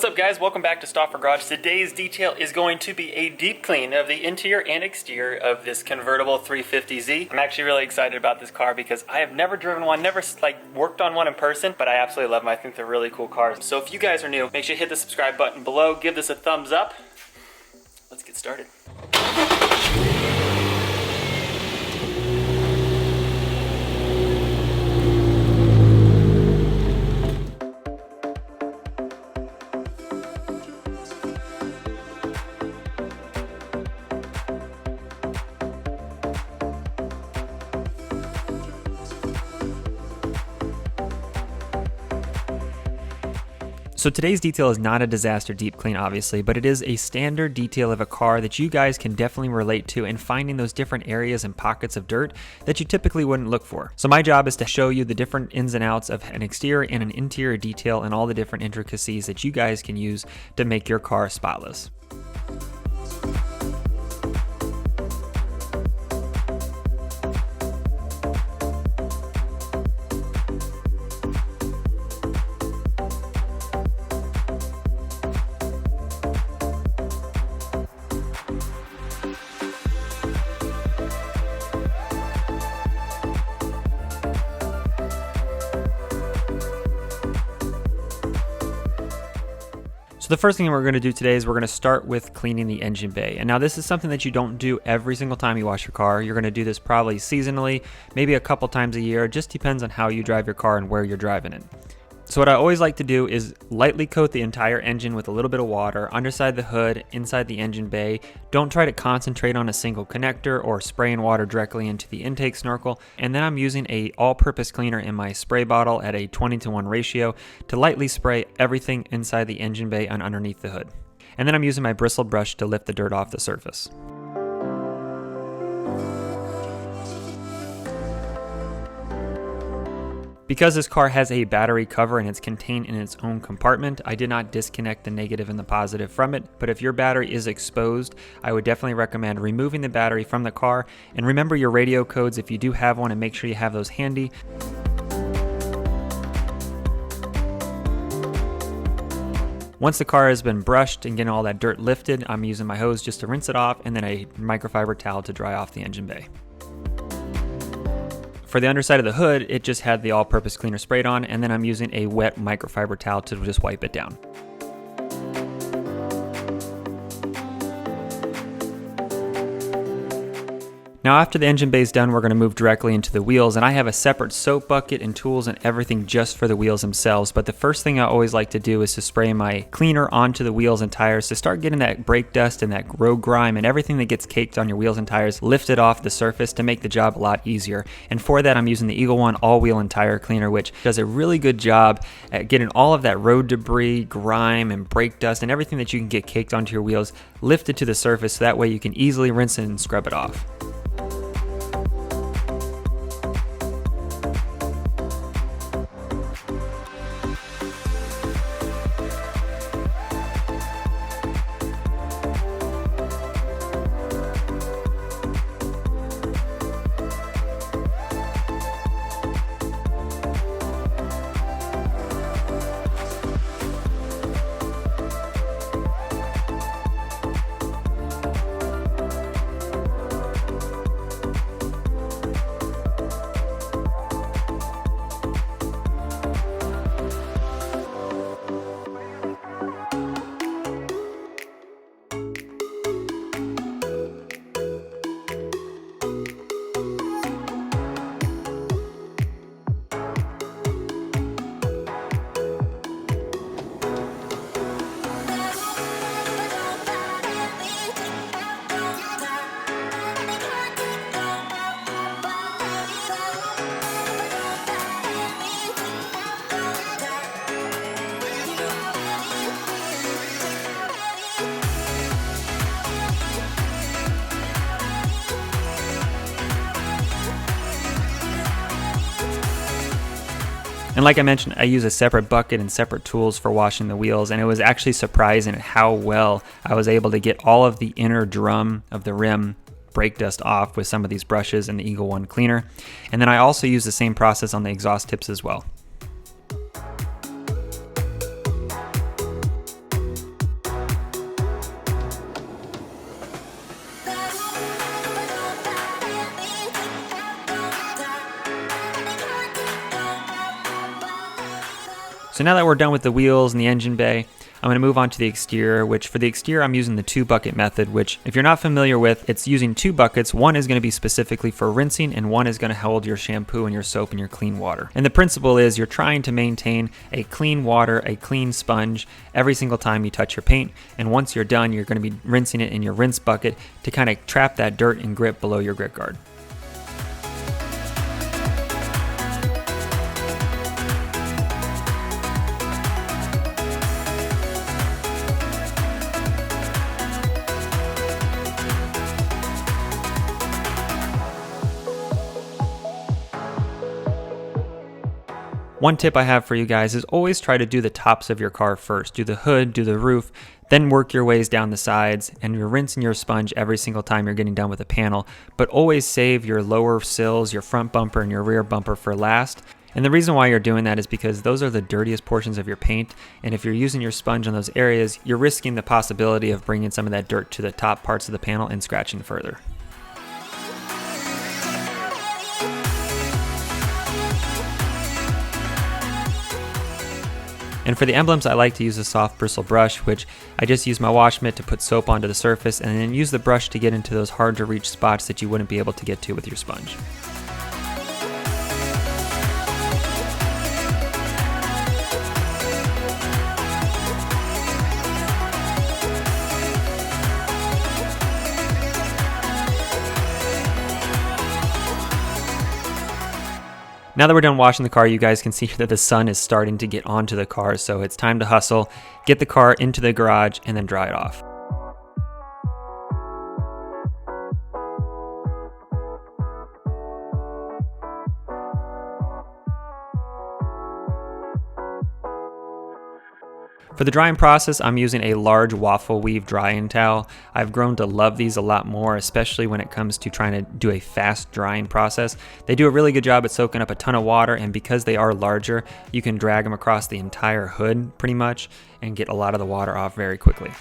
What's up guys, welcome back to Stauffer Garage. Today's detail is going to be a deep clean of the interior and exterior of this convertible 350Z. I'm actually really excited about this car because I have never driven one, never worked on one in person, but I absolutely love them. I think they're really cool cars. So if you guys are new, make sure you hit the subscribe button below, give this a thumbs up. Let's get started. So today's detail is not a disaster deep clean, obviously, but it is a standard detail of a car that you guys can definitely relate to in finding those different areas and pockets of dirt that you typically wouldn't look for. So my job is to show you the different ins and outs of an exterior and an interior detail and all the different intricacies that you guys can use to make your car spotless. So the first thing we're going to do today is we're going to start with cleaning the engine bay. And now this is something that you don't do every single time you wash your car. You're going to do this probably seasonally, maybe a couple times a year. It just depends on how you drive your car and where you're driving it. So what I always like to do is lightly coat the entire engine with a little bit of water, underside the hood, inside the engine bay. Don't try to concentrate on a single connector or spraying water directly into the intake snorkel. And then I'm using a all-purpose cleaner in my spray bottle at a 20-to-1 ratio to lightly spray everything inside the engine bay and underneath the hood. And then I'm using my bristle brush to lift the dirt off the surface. Because this car has a battery cover and it's contained in its own compartment, I did not disconnect the negative and the positive from it, but if your battery is exposed, I would definitely recommend removing the battery from the car. And remember your radio codes if you do have one, and make sure you have those handy. Once the car has been brushed and getting all that dirt lifted, I'm using my hose just to rinse it off and then a microfiber towel to dry off the engine bay. For the underside of the hood, it just had the all-purpose cleaner sprayed on, and then I'm using a wet microfiber towel to just wipe it down. Now after the engine bay is done, we're going to move directly into the wheels, and I have a separate soap bucket and tools and everything just for the wheels themselves. But the first thing I always like to do is to spray my cleaner onto the wheels and tires to start getting that brake dust and that road grime and everything that gets caked on your wheels and tires lifted off the surface to make the job a lot easier. And for that, I'm using the Eagle One all-wheel and tire cleaner, which does a really good job at getting all of that road debris, grime, and brake dust and everything that you can get caked onto your wheels lifted to the surface, so that way you can easily rinse it and scrub it off. And like I mentioned, I use a separate bucket and separate tools for washing the wheels, and it was actually surprising at how well I was able to get all of the inner drum of the rim brake dust off with some of these brushes and the Eagle One cleaner. And then I also use the same process on the exhaust tips as well. So now that we're done with the wheels and the engine bay, I'm going to move on to the exterior, which for the exterior I'm using the 2-bucket method, which if you're not familiar with, it's using 2 buckets. One is going to be specifically for rinsing and one is going to hold your shampoo and your soap and your clean water. And the principle is you're trying to maintain a clean water, a clean sponge every single time you touch your paint. And once you're done, you're going to be rinsing it in your rinse bucket to kind of trap that dirt and grit below your grit guard. One tip I have for you guys is always try to do the tops of your car first. Do the hood, do the roof, then work your ways down the sides, and you're rinsing your sponge every single time you're getting done with a panel. But always save your lower sills, your front bumper, and your rear bumper for last. And the reason why you're doing that is because those are the dirtiest portions of your paint, and if you're using your sponge on those areas, you're risking the possibility of bringing some of that dirt to the top parts of the panel and scratching further. And for the emblems, I like to use a soft bristle brush, which I just use my wash mitt to put soap onto the surface and then use the brush to get into those hard to reach spots that you wouldn't be able to get to with your sponge. Now that we're done washing the car, you guys can see that the sun is starting to get onto the car, so it's time to hustle, get the car into the garage, and then dry it off. For the drying process, I'm using a large waffle weave drying towel. I've grown to love these a lot more, especially when it comes to trying to do a fast drying process. They do a really good job at soaking up a ton of water, and because they are larger, you can drag them across the entire hood pretty much and get a lot of the water off very quickly.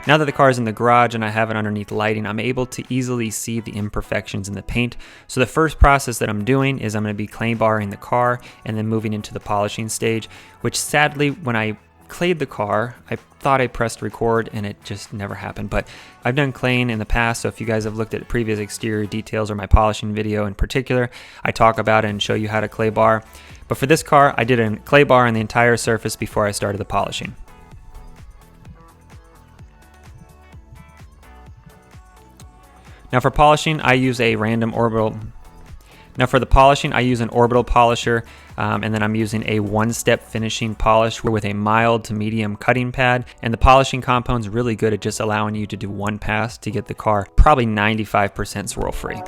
Now that the car is in the garage and I have it underneath lighting, I'm able to easily see the imperfections in the paint. So the first process that I'm doing is I'm going to be clay barring the car and then moving into the polishing stage, which sadly, when I clayed the car, I thought I pressed record and it just never happened. But I've done claying in the past, so if you guys have looked at previous exterior details or my polishing video in particular, I talk about it and show you how to clay bar. But for this car, I did a clay bar on the entire surface before I started the polishing. Now for polishing, I use a random orbital. Now for the polishing, I use an orbital polisher, and then I'm using a one-step finishing polish with a mild to medium cutting pad. And the polishing compound's really good at just allowing you to do one pass to get the car probably 95% swirl-free.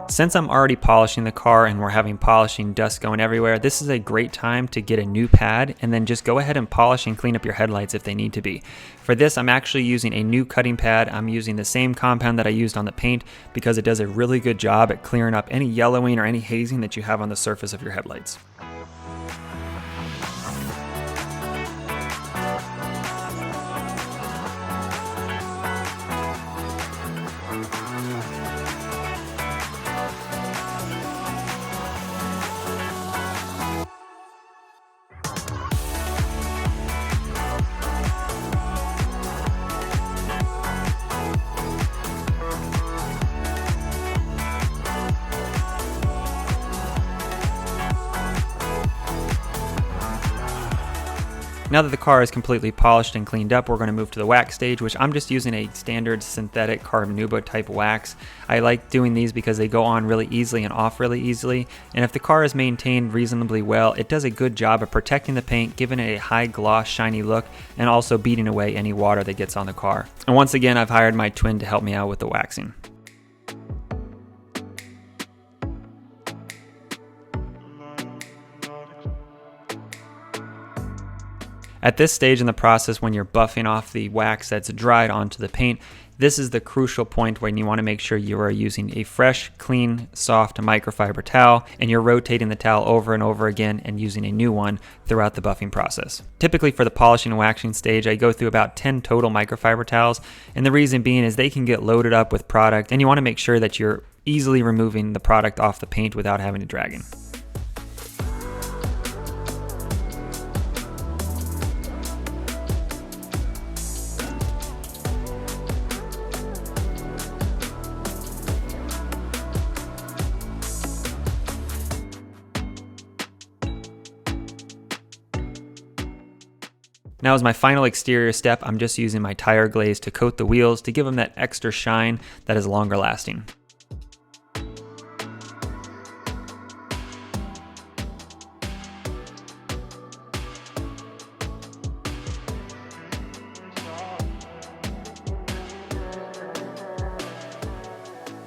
Since I'm already polishing the car and we're having polishing dust going everywhere, this is a great time to get a new pad and then just go ahead and polish and clean up your headlights if they need to be. For this, I'm actually using a new cutting pad. I'm using the same compound that I used on the paint because it does a really good job at clearing up any yellowing or any hazing that you have on the surface of your headlights. Now that the car is completely polished and cleaned up, we're going to move to the wax stage, which I'm just using a standard synthetic carbonuba type wax. I like doing these because they go on really easily and off really easily, and if the car is maintained reasonably well, it does a good job of protecting the paint, giving it a high gloss shiny look, and also beating away any water that gets on the car. And once again, I've hired my twin to help me out with the waxing. At this stage in the process, when you're buffing off the wax that's dried onto the paint, This is the crucial point when you want to make sure you are using a fresh, clean, soft microfiber towel, and you're rotating the towel over and over again and using a new one throughout the buffing process. Typically for the polishing and waxing stage, I go through about 10 total microfiber towels, and the reason being is they can get loaded up with product, and you want to make sure that you're easily removing the product off the paint without having to drag it. Now as my final exterior step, I'm just using my tire glaze to coat the wheels to give them that extra shine that is longer lasting.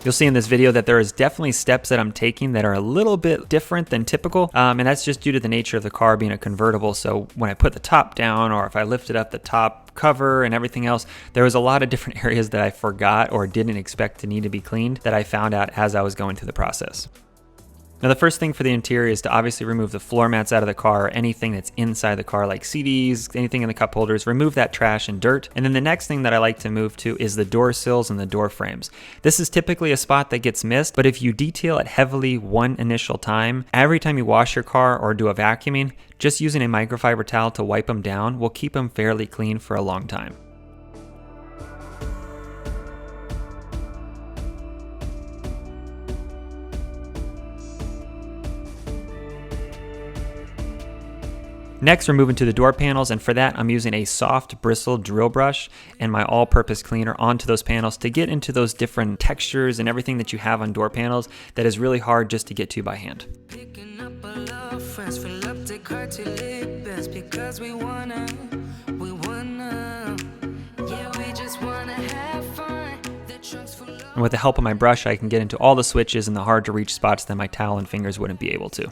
You'll see in this video that there is definitely steps that I'm taking that are a little bit different than typical, and that's just due to the nature of the car being a convertible. So when I put the top down, or if I lifted up the top cover and everything else, there was a lot of different areas that I forgot or didn't expect to need to be cleaned that I found out as I was going through the process. Now the first thing for the interior is to obviously remove the floor mats out of the car, or anything that's inside the car like CDs, anything in the cup holders, remove that trash and dirt. And then the next thing that I like to move to is the door sills and the door frames. This is typically a spot that gets missed, but if you detail it heavily one initial time, every time you wash your car or do a vacuuming, just using a microfiber towel to wipe them down will keep them fairly clean for a long time. Next, we're moving to the door panels, and for that, I'm using a soft bristle drill brush and my all-purpose cleaner onto those panels to get into those different textures and everything that you have on door panels that is really hard just to get to by hand. And with the help of my brush, I can get into all the switches and the hard-to-reach spots that my towel and fingers wouldn't be able to.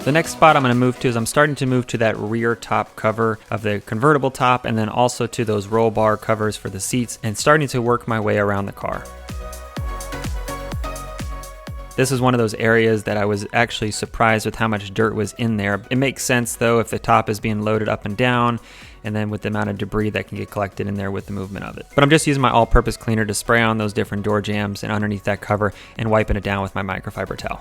The next spot I'm going to move to is I'm starting to move to that rear top cover of the convertible top, and then also to those roll bar covers for the seats, and starting to work my way around the car. This is one of those areas that I was actually surprised with how much dirt was in there. It makes sense though if the top is being loaded up and down, and then with the amount of debris that can get collected in there with the movement of it. But I'm just using my all-purpose cleaner to spray on those different door jambs and underneath that cover and wiping it down with my microfiber towel.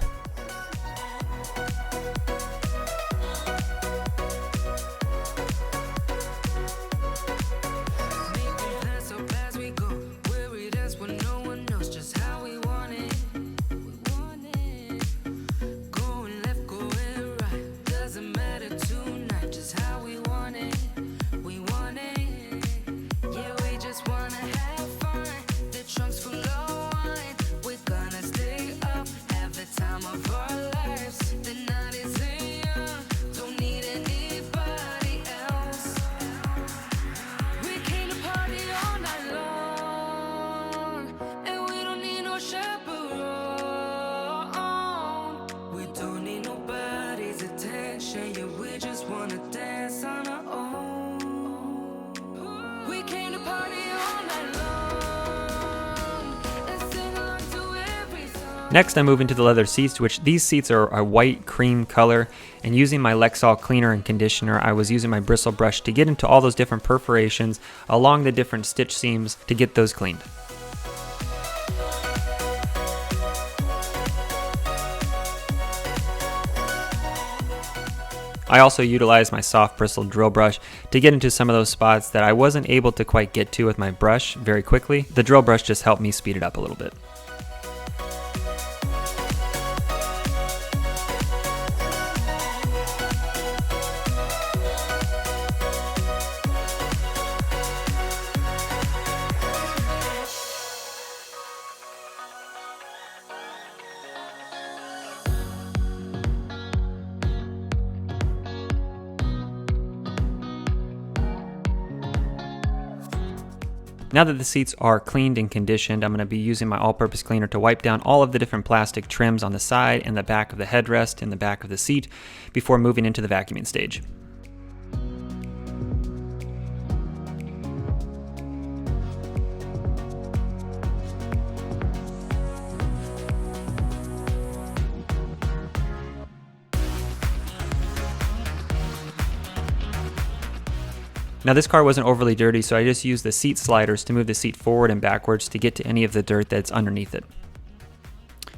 Next, I move into the leather seats, which these seats are a white cream color, and using my Lexol cleaner and conditioner, I was using my bristle brush to get into all those different perforations along the different stitch seams to get those cleaned. I also utilized my soft bristle drill brush to get into some of those spots that I wasn't able to quite get to with my brush very quickly. The drill brush just helped me speed it up a little bit. Now that the seats are cleaned and conditioned, I'm going to be using my all-purpose cleaner to wipe down all of the different plastic trims on the side and the back of the headrest and the back of the seat before moving into the vacuuming stage. Now this car wasn't overly dirty, so I just used the seat sliders to move the seat forward and backwards to get to any of the dirt that's underneath it.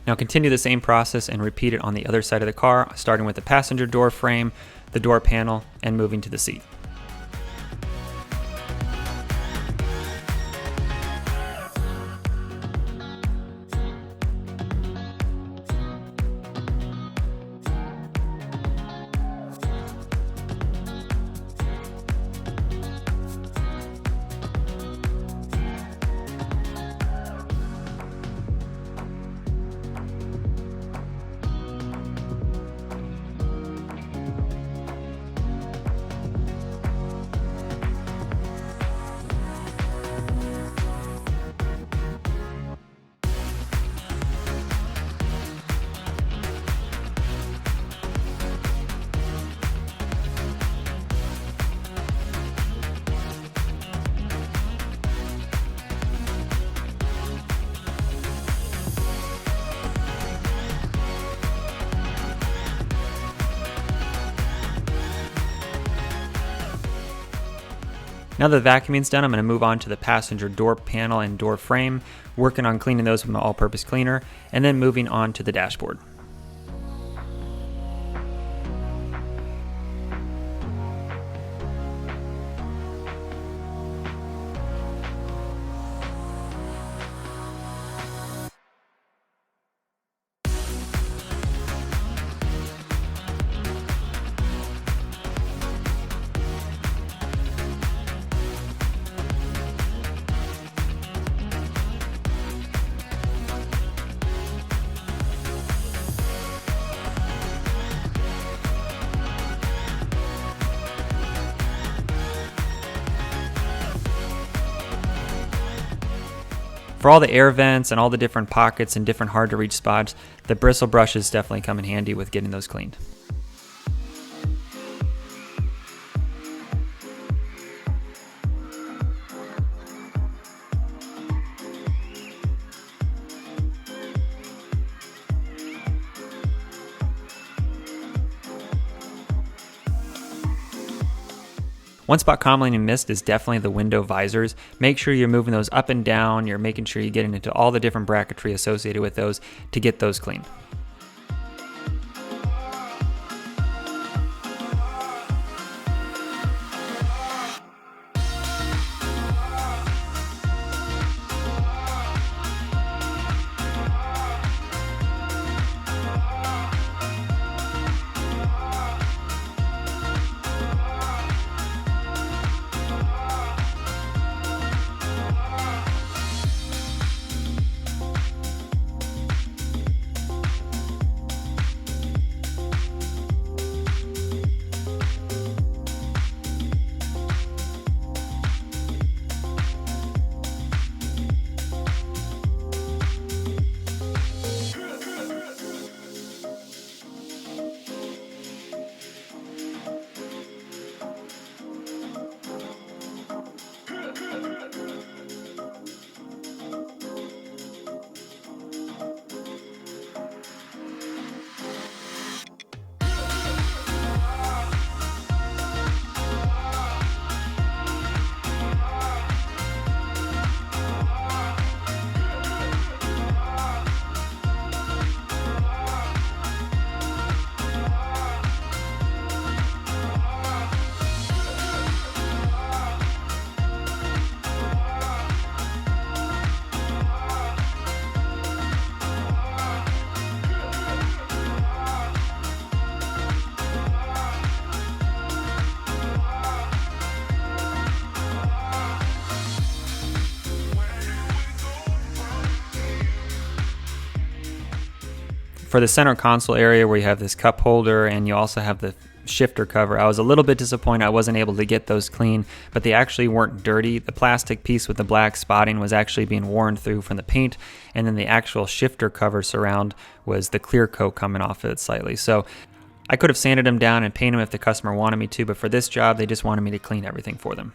Now continue the same process and repeat it on the other side of the car, starting with the passenger door frame, the door panel, and moving to the seat. Now that the vacuuming's done, I'm going to move on to the passenger door panel and door frame, working on cleaning those with my all-purpose cleaner, and then moving on to the dashboard. For all the air vents and all the different pockets and different hard to reach spots, the bristle brushes definitely come in handy with getting those cleaned. One spot commonly missed is definitely the window visors. Make sure you're moving those up and down. You're making sure you're getting into all the different bracketry associated with those to get those cleaned. For the center console area where you have this cup holder and you also have the shifter cover. I was a little bit disappointed I wasn't able to get those clean, but they actually weren't dirty. The plastic piece with the black spotting was actually being worn through from the paint, and then the actual shifter cover surround was the clear coat coming off of it slightly. So I could have sanded them down and painted them if the customer wanted me to, but for this job, they just wanted me to clean everything for them.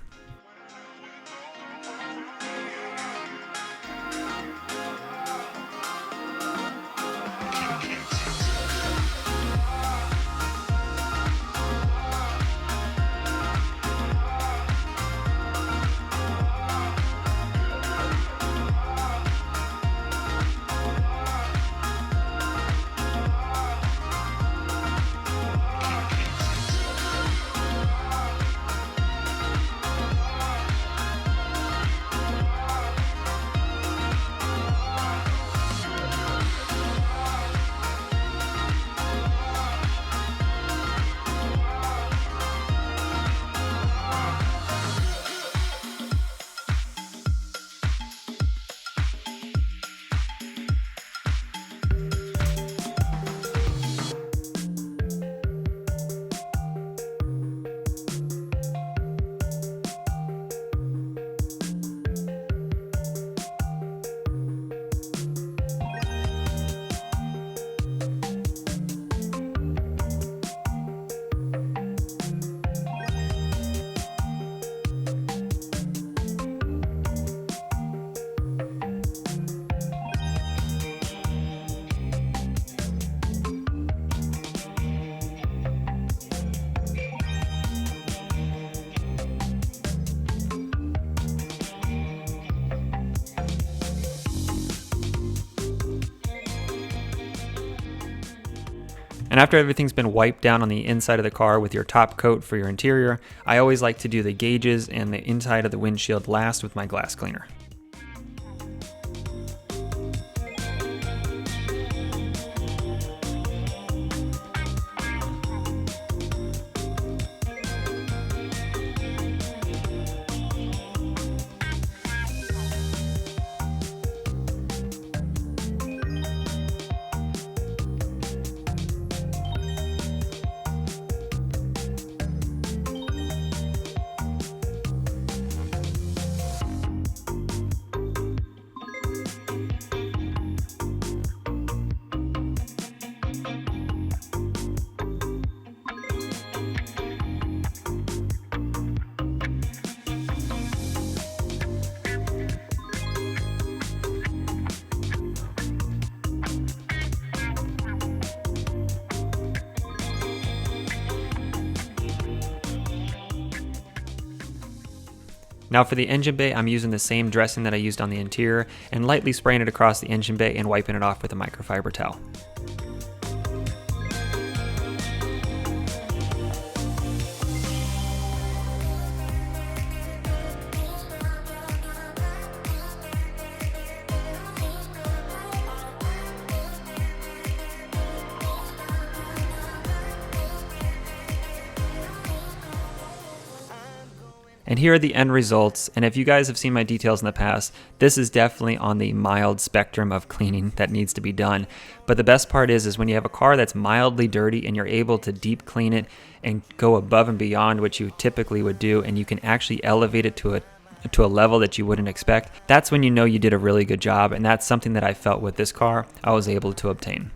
And after everything's been wiped down on the inside of the car with your top coat for your interior, I always like to do the gauges and the inside of the windshield last with my glass cleaner. Now for the engine bay, I'm using the same dressing that I used on the interior and lightly spraying it across the engine bay and wiping it off with a microfiber towel. And here are the end results, and if you guys have seen my details in the past, this is definitely on the mild spectrum of cleaning that needs to be done. But the best part is when you have a car that's mildly dirty and you're able to deep clean it and go above and beyond what you typically would do, and you can actually elevate it to a level that you wouldn't expect, that's when you know you did a really good job, and that's something that I felt with this car I was able to obtain.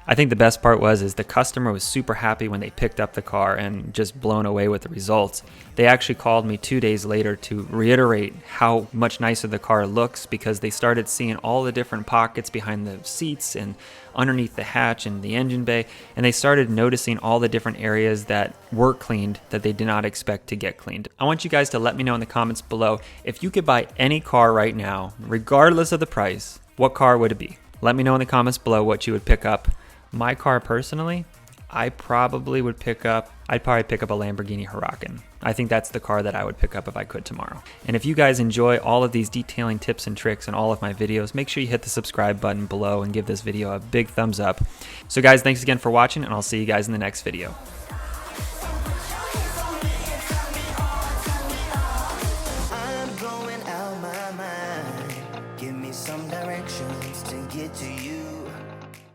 I think the best part is the customer was super happy when they picked up the car and just blown away with the results. They actually called me 2 days later to reiterate how much nicer the car looks because they started seeing all the different pockets behind the seats and underneath the hatch and the engine bay, and they started noticing all the different areas that were cleaned that they did not expect to get cleaned. I want you guys to let me know in the comments below, if you could buy any car right now, regardless of the price, what car would it be? Let me know in the comments below what you would pick up. My car personally, I'd probably pick up a Lamborghini Huracan. I think that's the car that I would pick up if I could tomorrow. And if you guys enjoy all of these detailing tips and tricks in all of my videos, make sure you hit the subscribe button below and give this video a big thumbs up. So guys, thanks again for watching, and I'll see you guys in the next video. I'm going out my mind. Give me some directions to get to you.